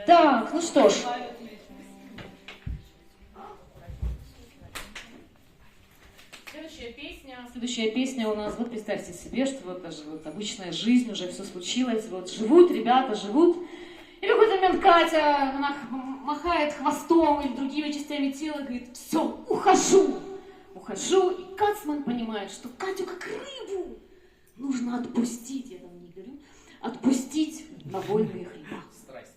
Так, ну что ж. Следующая песня у нас, вот представьте себе, что вот даже вот обычная жизнь, уже все случилось, вот живут ребята, живут. И в какой-то момент Катя, она махает хвостом или другими частями тела, говорит: все, ухожу. Ухожу, и Кацман понимает, что Катю как рыбу нужно отпустить, я там не говорю, отпустить на вольные хлеба. Страсти.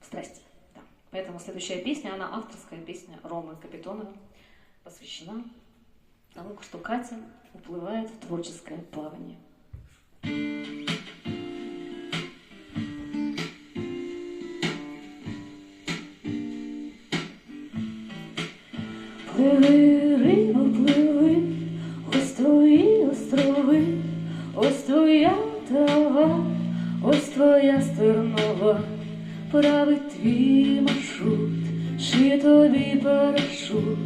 Страсти, да. Поэтому следующая песня, она авторская песня Ромы Капитонова, посвящена тому, что Катя уплывает в творческое плавание. Пливи, рибо, пливи, ось твої острови, ось твоя трава, ось твоя стернова, править твій маршрут, шиє тобі парашут,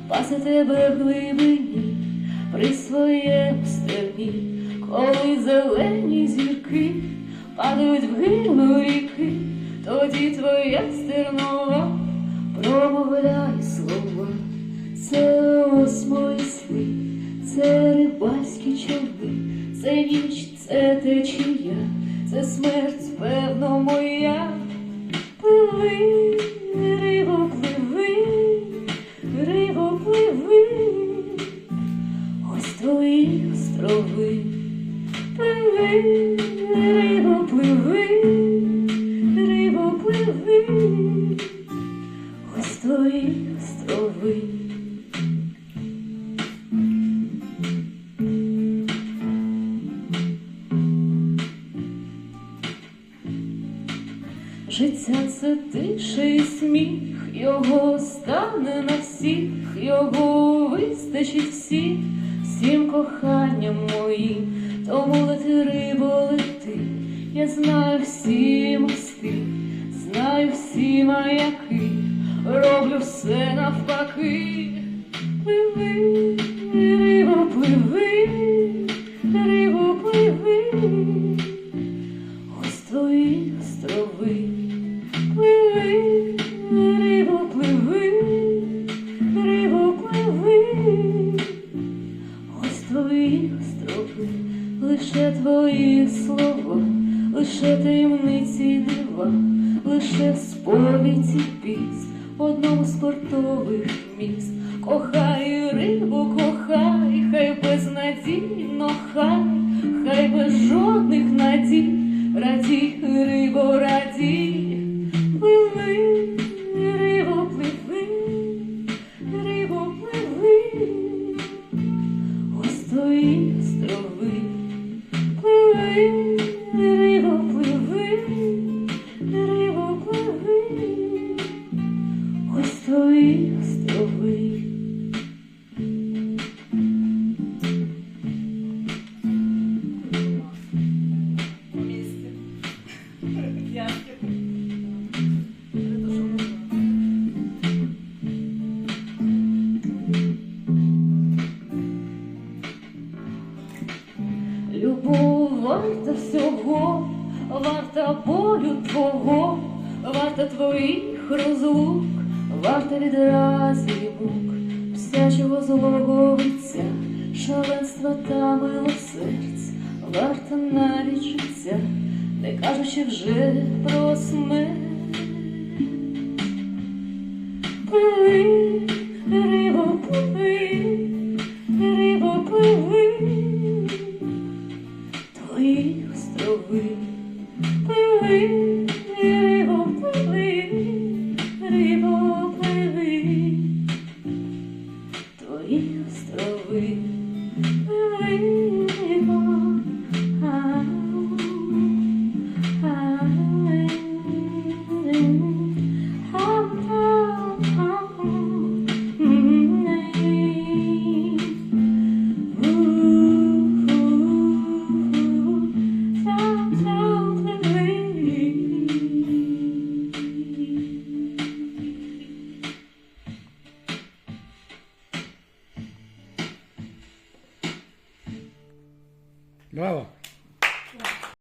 пасе тебе в глибині, при своєму стерні, коли зелені зірки падають в гирло ріки, тоді твоя стернова промовляє слова. Це ось мої сни, це рибальські човни, це ніч, це течія, це смерть, певно, моя. Пливи, рибо, пливи, рибо, пливи, ось твої острови. Пливи, рибо, пливи, рибо, пливи, ось твої острови. Життя – це тиша і сміх, його стане на всіх, його вистачить всім коханням моїм. Тому лети, рибо, лети, я знаю всі мости, знаю всі маяки, роблю все навпаки. Пливи, рибо, пливи, рибо, пливи, ось твої острови. Пливи, рибо, пливи, рибо, пливи, ось твої острови. Лише твої слова, лише таємниці й дива, лише сповідь і піс в одному з портових міст. Кохай, рибу, кохай, хай безнадійно, хай без жодних надій, радій, рибо, радій. Пливи, рибо, пливи, рибо, пливи, ось твої острови. Пливи, рибо, пливи, рибо, пливи, ось твої острови. Любов варта всього, варта болю твого, варта твоїх розлук, варта відразу й мук, всячого злого лиця, шаленства та милосердь, варта навіть життя, не кажучи вже про смерть.